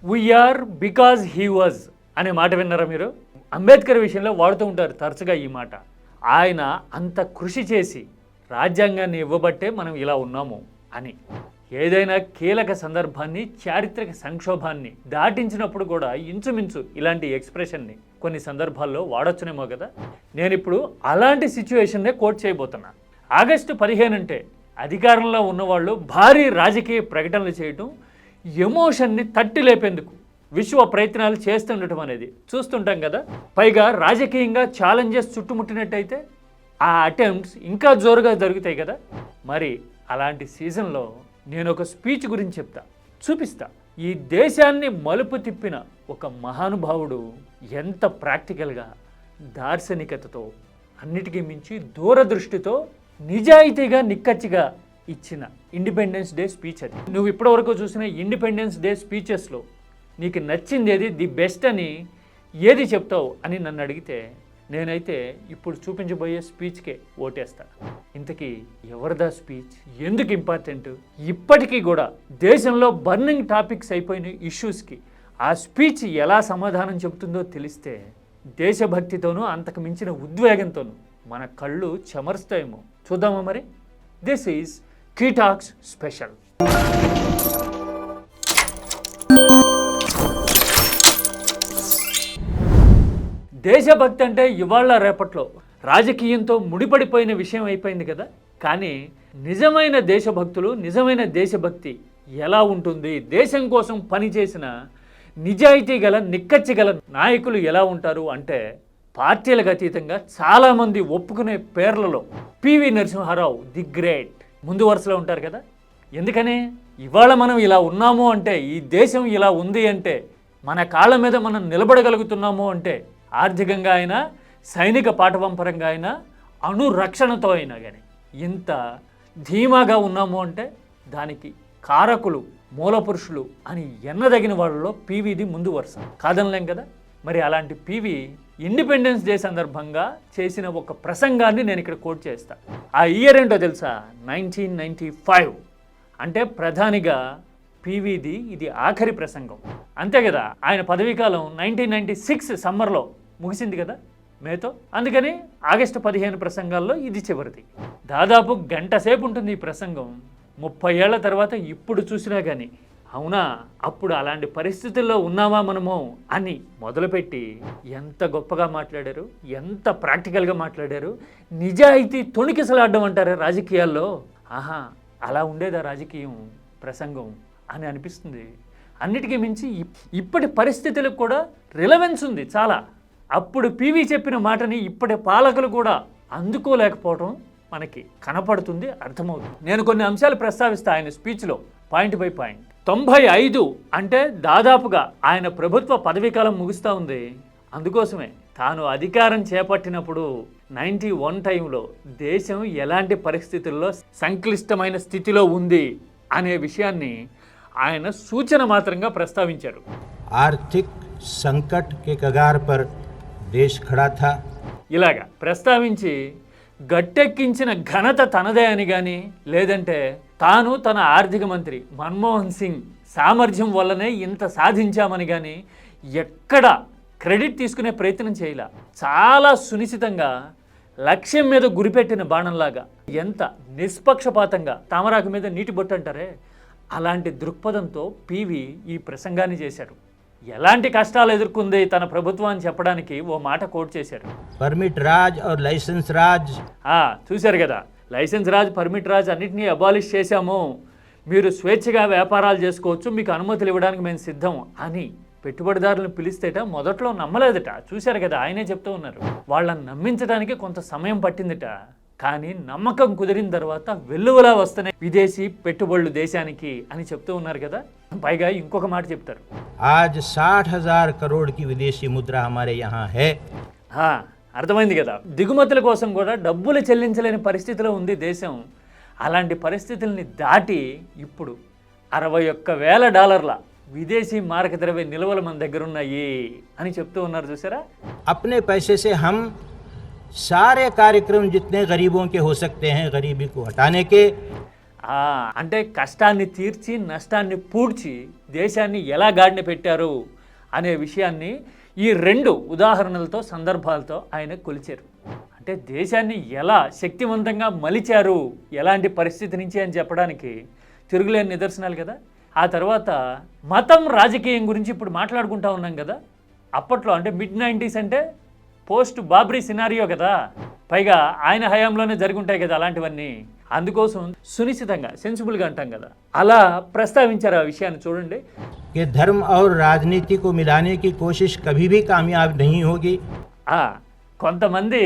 We are because he was అనే మాట విన్నారా మీరు? అంబేద్కర్ విషయంలో వాడుతూ ఉంటారు తరచుగా ఈ మాట. ఆయన అంత కృషి చేసి రాజ్యాంగాన్ని ఇవ్వబట్టే మనం ఇలా ఉన్నాము అని. ఏదైనా కీలక సందర్భాన్ని, చారిత్రక సంక్షోభాన్ని దాటించినప్పుడు కూడా ఇంచుమించు ఇలాంటి ఎక్స్ప్రెషన్ని కొన్ని సందర్భాల్లో వాడొచ్చునేమో కదా. నేను ఇప్పుడు అలాంటి సిచ్యువేషన్నే కోట్ చేయబోతున్నా. ఆగస్టు 15 అంటే అధికారంలో ఉన్నవాళ్ళు భారీ రాజకీయ ప్రకటనలు చేయటం, ఎమోషన్ని తట్టి లేపేందుకు విశ్వ ప్రయత్నాలు చేస్తుండటం అనేది చూస్తుంటాం కదా. పైగా రాజకీయంగా ఛాలెంజెస్ చుట్టుముట్టినట్టయితే ఆ అటెంప్ట్స్ ఇంకా జోరుగా జరుగుతాయి కదా. మరి అలాంటి సీజన్లో నేను ఒక స్పీచ్ గురించి చెప్తా, చూపిస్తా. ఈ దేశాన్ని మలుపు తిప్పిన ఒక మహానుభావుడు ఎంత ప్రాక్టికల్గా, దార్శనికతతో, అన్నిటికీ మించి దూరదృష్టితో, నిజాయితీగా, నిక్కచ్చిగా ఇచ్చిన ఇండిపెండెన్స్ డే స్పీచ్ అది. నువ్వు ఇప్పటివరకు చూసిన ఇండిపెండెన్స్ డే స్పీచెస్లో నీకు నచ్చింది ఏది, ది బెస్ట్ అని ఏది చెప్తావు అని నన్ను అడిగితే నేనైతే ఇప్పుడు చూపించబోయే స్పీచ్కే ఓటేస్తా. ఇంతకీ ఎవరిదా స్పీచ్, ఎందుకు ఇంపార్టెంట్, ఇప్పటికీ కూడా దేశంలో బర్నింగ్ టాపిక్స్ అయిపోయిన ఇష్యూస్కి ఆ స్పీచ్ ఎలా సమాధానం చెబుతుందో తెలిస్తే దేశభక్తితోనూ అంతకు మించిన ఉద్వేగంతోనూ మన కళ్ళు చెమరుస్తాయేమో. చూద్దామా మరి? This is key talks special. దేశభక్తి అంటే ఇవాళ రేపట్లో రాజకీయంతో ముడిపడిపోయిన విషయం అయిపోయింది కదా. కానీ నిజమైన దేశభక్తులు, నిజమైన దేశభక్తి ఎలా ఉంటుంది, దేశం కోసం పనిచేసిన నిజాయితీ గల, నిక్కచ్చి గల నాయకులు ఎలా ఉంటారు అంటే పార్టీలకు అతీతంగా చాలామంది ఒప్పుకునే పేర్లలో పివి నరసింహారావు ది గ్రేట్ ముందు వరుసలో ఉంటారు కదా. ఎందుకని ఇవాళ మనం ఇలా ఉన్నాము అంటే, ఈ దేశం ఇలా ఉంది అంటే, మన కాళ్ళ మీద మనం నిలబడగలుగుతున్నాము అంటే, ఆర్థికంగా అయినా, సైనిక పాఠవంపరంగా అయినా, అణురక్షణతో అయినా కానీ ఇంత ధీమాగా ఉన్నాము అంటే దానికి కారకులు, మూలపురుషులు అని ఎన్నదగిన వాళ్ళలో పీవీది ముందు వరుస, కాదనలేం కదా. మరి అలాంటి పీవీ ఇండిపెండెన్స్ డే సందర్భంగా చేసిన ఒక ప్రసంగాన్ని నేను ఇక్కడ కోట్ చేస్తా. ఆ ఇయర్ ఏంటో తెలుసా? 1995. అంటే ప్రధానిగా పీవీది ఇది ఆఖరి ప్రసంగం, అంతే కదా. ఆయన పదవీకాలం 1996 సమ్మర్లో ముగిసింది కదా, మేతో. అందుకని ఆగస్టు 15 ప్రసంగాల్లో ఇది చివరిది. దాదాపు గంట సేపు ఉంటుంది ఈ ప్రసంగం. 30 ఏళ్ల తర్వాత ఇప్పుడు చూసినా కానీ అవునా, అప్పుడు అలాంటి పరిస్థితుల్లో ఉన్నామా మనము అని మొదలుపెట్టి ఎంత గొప్పగా మాట్లాడారు, ఎంత ప్రాక్టికల్గా మాట్లాడారు. నిజాయితీ తొణికిసలాడడం అంటారా రాజకీయాల్లో, ఆహా అలా ఉండేదా రాజకీయం ప్రసంగం అని అనిపిస్తుంది. అన్నిటికీ మించి ఇప్పటి పరిస్థితులకు కూడా రిలవెన్స్ ఉంది చాలా. అప్పుడు పీవీ చెప్పిన మాటని ఇప్పటి పాలకులు కూడా అందుకోలేకపోవడం మనకి కనపడుతుంది, అర్థమవుతుంది. నేను కొన్ని అంశాలు ప్రస్తావిస్తా ఆయన స్పీచ్లో పాయింట్ బై పాయింట్. 95 అంటే దాదాపుగా ఆయన ప్రభుత్వ పదవీకాలం ముగుస్తూ ఉంది. అందుకోసమే తాను అధికారం చేపట్టినప్పుడు 91 టైంలో దేశం ఎలాంటి పరిస్థితుల్లో సంక్లిష్టమైన స్థితిలో ఉంది అనే విషయాన్ని ఆయన సూచన మాత్రంగా ప్రస్తావించారు. ఆర్థిక సంకట్ కే కగార్ పర్ దేశ్ ఖడా థా ఇలాగా ప్రస్తావించి గట్టెక్కించిన ఘనత తనదే అని కానీ, లేదంటే తాను తన ఆర్థిక మంత్రి మన్మోహన్ సింగ్ సామర్థ్యం వల్లనే ఇంత సాధించామని కానీ ఎక్కడ క్రెడిట్ తీసుకునే ప్రయత్నం చేయలే. చాలా సునిశ్చితంగా లక్ష్యం మీద గురిపెట్టిన బాణంలాగా, ఎంత నిష్పక్షపాతంగా, తామరాకు మీద నీటి బొట్టు అంటారే అలాంటి దృక్పథంతో పీవీ ఈ ప్రసంగాన్ని చేశారు. ఎలాంటి కష్టాలు ఎదుర్కొంది తన ప్రభుత్వం అని చెప్పడానికి ఓ మాట కోట్ చేశారు. పర్మిట్ రాజ్ और లైసెన్స్ రాజ్. చూశారు కదా, లైసెన్స్ రాజ్, పర్మిట్ రాజ్ అన్నిటినీ అబాలిష్ చేశాము, మీరు స్వేచ్ఛగా వ్యాపారాలు చేసుకోవచ్చు, మీకు అనుమతులు ఇవ్వడానికి మేము సిద్ధం అని పెట్టుబడిదారులను పిలిస్తేట మొదట్లో నమ్మలేదట. చూశారు కదా, ఆయనే చెప్తూ ఉన్నారు. వాళ్ళని నమ్మించడానికి కొంత సమయం పట్టిందట. కానీ నమ్మకం కుదిరిన తర్వాత వెల్లువలా వస్తున్నాయి విదేశీ పెట్టుబడులు దేశానికి అని చెప్తూ ఉన్నారు కదా. పైగా ఇంకొక మాట చెప్తారు, आज 60,000 करोड़ की विदेशी मुद्रा हमारे यहाँ है. అర్థమైంది కదా, దిగుమతుల కోసం కూడా డబ్బులు చెల్లించలేని పరిస్థితిలో ఉంది దేశం. అలాంటి పరిస్థితుల్ని దాటి ఇప్పుడు $61,000 విదేశీ మారక ద్రవ్య నిల్వలు మన దగ్గర ఉన్నాయి అని చెప్తూ ఉన్నారు. చూసారా, अपने पैसे से हम सारे कार्यक्रम जितने गरीबों के हो सकते हैं गरीबी को हटाने के, అంటే కష్టాన్ని తీర్చి నష్టాన్ని పూడ్చి దేశాన్ని ఎలా గాడిన పెట్టారు అనే విషయాన్ని ఈ 2 ఉదాహరణలతో సందర్భాలతో ఆయన కొలిచారు. అంటే దేశాన్ని ఎలా శక్తివంతంగా మలిచారు ఎలాంటి పరిస్థితి నుంచి అని చెప్పడానికి తిరుగులేని నిదర్శనాలు కదా. ఆ తర్వాత మతం రాజకీయం గురించి ఇప్పుడు మాట్లాడుకుంటా ఉన్నాం కదా. అప్పట్లో అంటే మిడ్-90s అంటే పోస్ట్ బాబ్రీ సినారియో కదా, పైగా ఆయన హయాంలోనే జరుగుంటాయి కదా అలాంటివన్నీ. అందుకోసం సునిశ్చితంగా సెన్సిబుల్గా అంటాం కదా, అలా ప్రస్తావించారు ఆ విషయాన్ని. చూడండి, कि धर्म और राजनीति को मिलाने की कोशिश कभी भी कामयाब नहीं होगी. కొంతమంది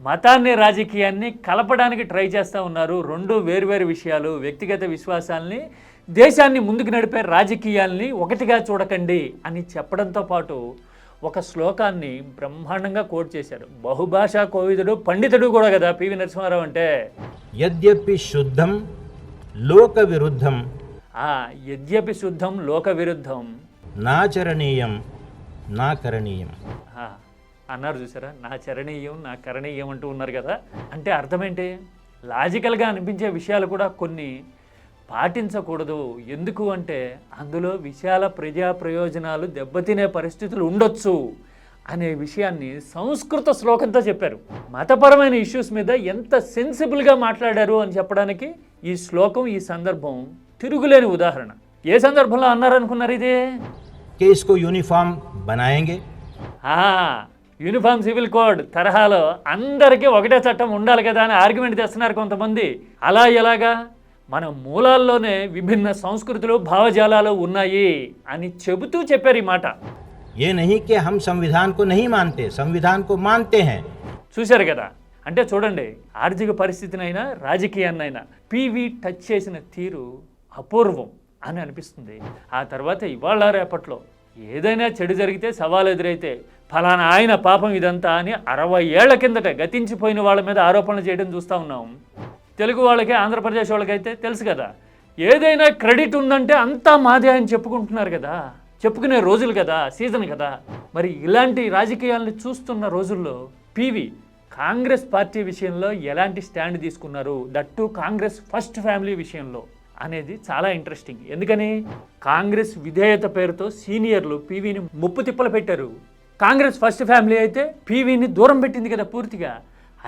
మతాన్ని రాజకీయాన్ని కలపడానికి ట్రై చేస్తూ ఉన్నారు. 2 వేరువేరు విషయాలు, వ్యక్తిగత విశ్వాసాల్ని దేశాన్ని ముందుకు నడిపే రాజకీయాల్ని ఒకటిగా చూడకండి అని చెప్పడంతో పాటు ఒక శ్లోకాన్ని బ్రహ్మాండంగా కోట్ చేశారు. బహుభాషా కోవిదుడు పండితుడు కూడా కదా పివి నరసింహారావు అంటే. यद्यपि शुद्धम लोक विरुद्धम యద్యపి శుద్ధం లోక విరుద్ధం నాచరణీయం నా కరణీయం అన్నారు చూసారా. నా చరణీయం నా కరణీయం అంటూ ఉన్నారు కదా. అంటే అర్థమేంటి? లాజికల్గా అనిపించే విషయాలు కూడా కొన్ని పాటించకూడదు. ఎందుకు అంటే అందులో విశాల ప్రజా ప్రయోజనాలు దెబ్బతినే పరిస్థితులు ఉండొచ్చు అనే విషయాన్ని సంస్కృత శ్లోకంతో చెప్పారు. మతపరమైన ఇష్యూస్ మీద ఎంత సెన్సిబుల్గా మాట్లాడారు అని చెప్పడానికి ఈ శ్లోకం, ఈ సందర్భం తిరుగులేని ఉదాహరణ. ఏ సందర్భంలో అన్నారనుకున్నారు ఇది? कि इसको यूनिफॉर्म बनाएंगे. యూనిఫామ్ సివిల్ కోడ్ తరహాలో అందరికీ ఒకటే చట్టం ఉండాలి కదా అని ఆర్గ్యుమెంట్ చేస్తున్నారు కొంతమంది. అలా ఎలాగా? మన మూలాల్లోనే విభిన్న సంస్కృతులు భావజాలాలు ఉన్నాయి అని చెబుతూ చెప్పారు ఈ మాట. ये नहीं कि हम संविधान को नहीं मानते, संविधान को मानते हैं. చూశారు కదా. అంటే చూడండి, ఆర్థిక పరిస్థితినైనా రాజకీయాన్నైనా పివి టచ్ చేసిన తీరు అపూర్వం అని అనిపిస్తుంది. ఆ తర్వాత ఇవాళ రేపట్లో ఏదైనా చెడు జరిగితే, సవాలు ఎదురైతే ఫలానా ఆయన పాపం ఇదంతా అని 60 ఏళ్ల కిందట గతించిపోయిన వాళ్ళ మీద ఆరోపణలు చేయడం చూస్తూ ఉన్నాం. తెలుగు వాళ్ళకి, ఆంధ్రప్రదేశ్ వాళ్ళకైతే తెలుసు కదా, ఏదైనా క్రెడిట్ ఉందంటే అంతా మాదే అని చెప్పుకుంటున్నారు కదా, చెప్పుకునే రోజులు కదా, సీజన్ కదా. మరి ఇలాంటి రాజకీయాలను చూస్తున్న రోజుల్లో పివి కాంగ్రెస్ పార్టీ విషయంలో ఎలాంటి స్టాండ్ తీసుకున్నారు, దట్టు కాంగ్రెస్ ఫస్ట్ ఫ్యామిలీ విషయంలో అనేది చాలా ఇంట్రెస్టింగ్. ఎందుకని? కాంగ్రెస్ విధేయత పేరుతో సీనియర్లు పివిని ముప్పు తిప్పలు పెట్టారు. కాంగ్రెస్ ఫస్ట్ ఫ్యామిలీ అయితే పివిని దూరం పెట్టింది కదా పూర్తిగా.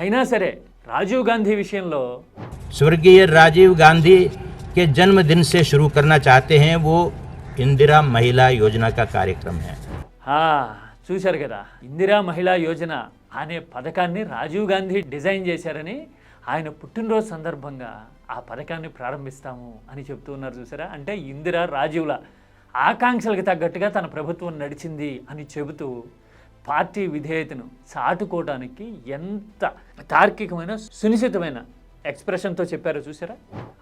అయినా సరే రాజీవ్ గాంధీ విషయంలో स्वर्गीय राजीव गांधी के जन्मदिन से शुरू करना चाहते हैं. वो इंदिरा महिला योजना का कार्यक्रम है. చూశారు కదా, ఇందిరా మహిళా యోజన అనే పథకాన్ని రాజీవ్ గాంధీ డిజైన్ చేశారని ఆయన పుట్టినరోజు సందర్భంగా ఆ పథకాన్ని ప్రారంభిస్తాము అని చెప్తూ ఉన్నారు. చూసారా? అంటే ఇందిరా రాజీవ్ల ఆకాంక్షలకు తగ్గట్టుగా తన ప్రభుత్వం నడిచింది అని చెబుతూ పార్టీ విధేయతను చాటుకోవడానికి ఎంత తార్కికమైన సునిశ్చితమైన ఎక్స్ప్రెషన్తో చెప్పారో చూసారా?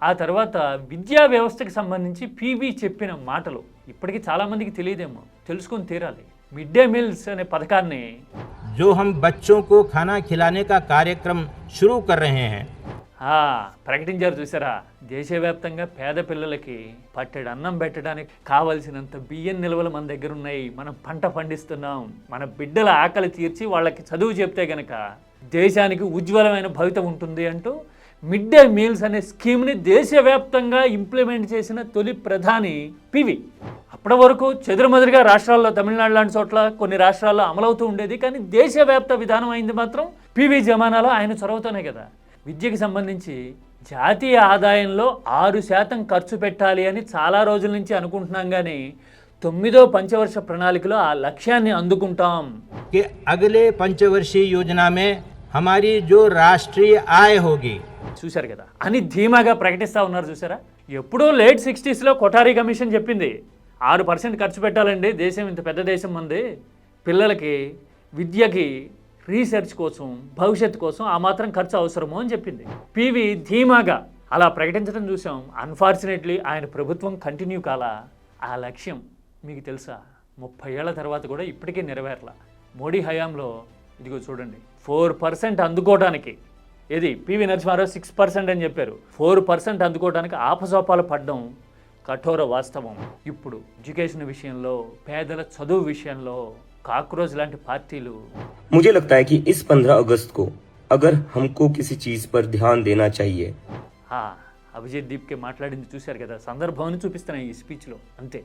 ఆ తర్వాత విద్యా వ్యవస్థకి సంబంధించి పివి చెప్పిన మాటలు ఇప్పటికీ చాలామందికి తెలియదేమో, తెలుసుకొని తీరాలి. మిడ్ డే మీల్స్ అనే పథకాన్ని जो हम बच्चों को खाना खिलाने का कार्यक्रम शुरू कर रहे हैं. ప్రకటించారు చూసారా? దేశవ్యాప్తంగా పేద పిల్లలకి పట్టెడు అన్నం పెట్టడానికి కావలసినంత బియ్యం నిల్వలు మన దగ్గర ఉన్నాయి. మనం పంట పండిస్తున్నాం. మన బిడ్డల ఆకలి తీర్చి వాళ్ళకి చదువు చెప్తే గనక దేశానికి ఉజ్వలమైన భవిత ఉంటుంది అంటూ మిడ్ డే మీల్స్ అనే స్కీమ్ని దేశవ్యాప్తంగా ఇంప్లిమెంట్ చేసిన తొలి ప్రధాని పివి. అప్పటి వరకు చెదురుమదురుగా రాష్ట్రాల్లో, తమిళనాడు లాంటి చోట్ల కొన్ని రాష్ట్రాల్లో అమలవుతూ ఉండేది. కానీ దేశవ్యాప్త విధానం అయింది మాత్రం పివి జమానాలో ఆయన చొరవతోనే కదా. విద్యకి సంబంధించి జాతీయ ఆదాయంలో 6% ఖర్చు పెట్టాలి అని చాలా రోజుల నుంచి అనుకుంటున్నాం. కానీ 9వ పంచవర్ష ప్రణాళికలో ఆ లక్ష్యాన్ని అందుకుంటాం. कि अगले पंचवर्षीय योजना में हमारी जो राष्ट्रीय आय होगी. చూశారు కదా అని ధీమాగా ప్రకటిస్తూ ఉన్నారు. చూసారా? ఎప్పుడో లేట్ 60sలో కొఠారీ కమిషన్ చెప్పింది 6% ఖర్చు పెట్టాలండి, దేశం ఇంత పెద్ద దేశం ఉంది, పిల్లలకి విద్యకి రీసెర్చ్ కోసం భవిష్యత్తు కోసం ఆ మాత్రం ఖర్చు అవసరము అని చెప్పింది. పివి ధీమాగా అలా ప్రకటించడం చూసాం. అన్ఫార్చునేట్లీ ఆయన ప్రభుత్వం కంటిన్యూ కాలా. ఆ లక్ష్యం మీకు తెలుసా, 30 ఏళ్ల తర్వాత కూడా ఇప్పటికీ నెరవేరలా. మోడీ హయాంలో ఇదిగో చూడండి 4% అందుకోవడానికి, ఏది పివి నరసింహారావు 6% అని చెప్పారు, 4% అందుకోవడానికి ఆపసోపాలు పడ్డం కఠోర వాస్తవం. ఇప్పుడు ఎడ్యుకేషన్ విషయంలో, పేదల చదువు విషయంలో కాక్రోజ్ లాంటి పార్టీలు. मुझे लगता है कि इस 15 अगस्त को अगर हमको किसी चीज पर ध्यान देना चाहिए. అభిజిత్ దీప్కే మాట్లాడింది చూశారు కదా, సందర్భాన్ని చూపిస్తున్నాయి ఈ స్పీచ్లో. అంతే.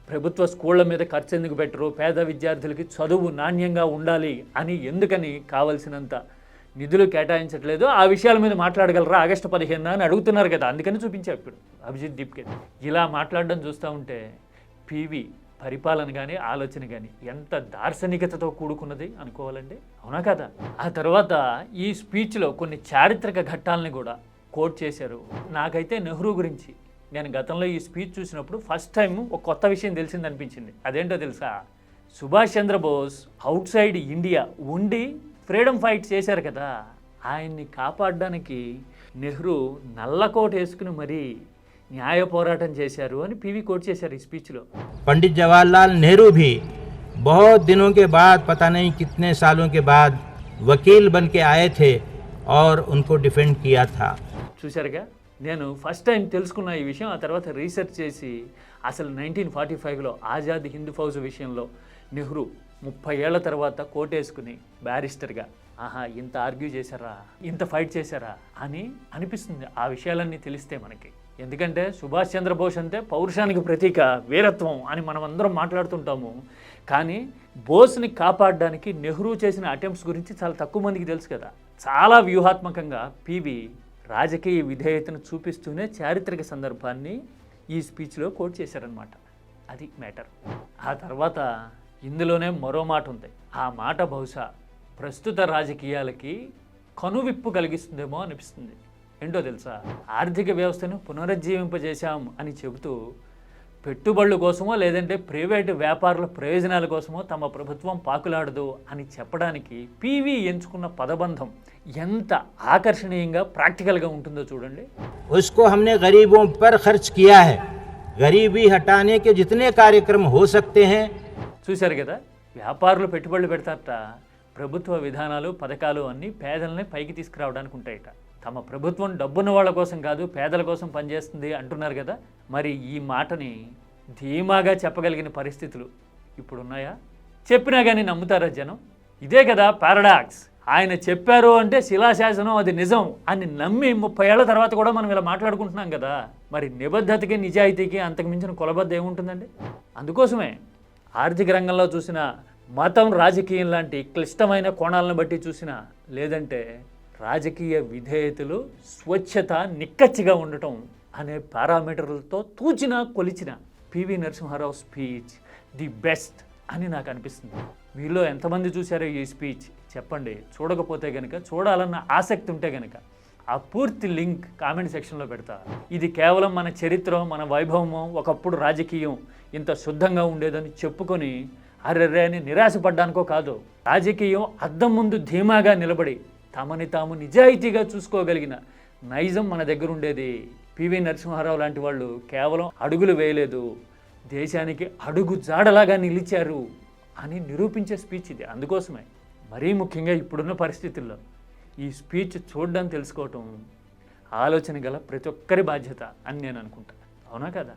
ప్రభుత్వ స్కూళ్ళ మీద ఖర్చు ఎందుకు పెట్టరు, పేద విద్యార్థులకి చదువు నాణ్యంగా ఉండాలి అని ఎందుకని కావలసినంత నిధులు కేటాయించట్లేదు, ఆ విషయాల మీద మాట్లాడగలరా ఆగస్టు 15 అని అడుగుతున్నారు కదా, అందుకని చూపించా ఇప్పుడు అభిజిత్ దీప్కే. ఇలా మాట్లాడడం చూస్తూ ఉంటే పివి పరిపాలన కానీ ఆలోచన కానీ ఎంత దార్శనికతతో కూడుకున్నది అనుకోవాలండి, అవునా కదా. ఆ తర్వాత ఈ స్పీచ్లో కొన్ని చారిత్రక ఘట్టాలని కూడా కోట్ చేశారు. నాకైతే నెహ్రూ గురించి నేను గతంలో ఈ స్పీచ్ చూసినప్పుడు ఫస్ట్ టైం ఒక కొత్త విషయం తెలిసింది అనిపించింది. అదేంటో తెలుసా, Subhash Chandrabose out side India ఉండి ఫ్రీడమ్ ఫైట్ చేశారు కదా, ఆయన్ని కాపాడడానికి నెహ్రూ నల్లకోట వేసుకుని మరీ న్యాయ పోరాటం చేశారు అని పివి కోట్ చేశారు ఈ స్పీచ్లో. पंडित जवाहरलाल नेहरू भी बहुत दिनों के बाद, पता नहीं कितने सालों के बाद वकील बन के आए थे और उनको डिफेंड किया था. చూశారుగా, నేను ఫస్ట్ టైం తెలుసుకున్న ఈ విషయం. ఆ తర్వాత రీసెర్చ్ చేసి అసలు 1945లో ఆజాద్ హింద్ ఫౌజ్ విషయంలో నెహ్రూ 30 ఏళ్ల తర్వాత కోటేసుకుని బ్యారిస్టర్గా ఇంత ఆర్గ్యూ చేశారా, ఇంత ఫైట్ చేశారా అని అనిపిస్తుంది ఆ విషయాలన్నీ తెలిస్తే మనకి. ఎందుకంటే సుభాష్ చంద్రబోస్ అంటే పౌరుషానికి ప్రతీక, వీరత్వం అని మనం అందరం మాట్లాడుతుంటాము. కానీ బోస్ని కాపాడడానికి నెహ్రూ చేసిన అటెంప్ట్స్ గురించి చాలా తక్కువ మందికి తెలుసు కదా. చాలా వ్యూహాత్మకంగా పివి రాజకీయ విధేయతను చూపిస్తూనే చారిత్రక సందర్భాన్ని ఈ స్పీచ్లో కోట్ చేశారనమాట. అది మ్యాటర్. ఆ తర్వాత ఇందులోనే మరో మాట ఉంది. ఆ మాట బహుశా ప్రస్తుత రాజకీయాలకి కనువిప్పు కలిగిస్తుందేమో అనిపిస్తుంది. ఏంటో తెలుసా, ఆర్థిక వ్యవస్థను పునరుజ్జీవింపజేశాం అని చెబుతూ పెట్టుబడుల కోసమో లేదంటే ప్రైవేటు వ్యాపారుల ప్రయోజనాల కోసమో తమ ప్రభుత్వం పాకులాడదు అని చెప్పడానికి పివి ఎంచుకున్న పదబంధం ఎంత ఆకర్షణీయంగా ప్రాక్టికల్గా ఉంటుందో చూడండి. उसको हमने गरीबों पर खर्च किया है, गरीबी हटाने के जितने कार्यक्रम हो सकते हैं. చూశారు కదా, వ్యాపారులు పెట్టుబడులు పెడతారట, ప్రభుత్వ విధానాలు పథకాలు అన్నీ పేదల్ని పైకి తీసుకురావడానికి ఉంటాయట. తమ ప్రభుత్వం డబ్బున్న వాళ్ళ కోసం కాదు పేదల కోసం పనిచేస్తుంది అంటున్నారు కదా. మరి ఈ మాటని ధీమాగా చెప్పగలిగిన పరిస్థితులు ఇప్పుడున్నాయా? చెప్పినా కానీ నమ్ముతారా జనం? ఇదే కదా పారాడాక్స్. ఆయన చెప్పారు అంటే శిలాశాసనం అది నిజం అని నమ్మి 30 ఏళ్ల తర్వాత కూడా మనం ఇలా మాట్లాడుకుంటున్నాం కదా. మరి నిబద్ధతకి నిజాయితీకి అంతకు మించిన కొలబద్ద ఏముంటుందండి? అందుకోసమే ఆర్థిక రంగంలో చూసిన, మతం రాజకీయం లాంటి క్లిష్టమైన కోణాలను బట్టి చూసినా, లేదంటే రాజకీయ విధేయతలు, స్వచ్ఛత, నిక్కచ్చిగా ఉండటం అనే పారామీటర్లతో తూచినా కొలిచిన PV Narasimha Rao speech the best అని నాకు అనిపిస్తుంది. మీలో ఎంతమంది చూశారో ఈ స్పీచ్ చెప్పండి. చూడకపోతే కనుక, చూడాలన్న ఆసక్తి ఉంటే కనుక ఆ పూర్తి లింక్ కామెంట్ సెక్షన్లో పెడతా. ఇది కేవలం మన చరిత్ర, మన వైభవము, ఒకప్పుడు రాజకీయం ఇంత శుద్ధంగా ఉండేదని చెప్పుకొని అరెర్రే అని నిరాశపడ్డానికో కాదు. రాజకీయం అద్దం ముందు ధీమాగా నిలబడి తమని తాము నిజాయితీగా చూసుకోగలిగిన నైజం మన దగ్గర ఉండేది. పివి నరసింహారావు లాంటి వాళ్ళు కేవలం అడుగులు వేయలేదు, దేశానికి అడుగు జాడలాగా నిలిచారు అని నిరూపించే స్పీచ్ ఇది. అందుకోసమే మరీ ముఖ్యంగా ఇప్పుడున్న పరిస్థితుల్లో ఈ స్పీచ్ చూడడం, తెలుసుకోవటం ఆలోచన గల ప్రతి ఒక్కరి బాధ్యత అని నేను అనుకుంటా. అవునా కదా?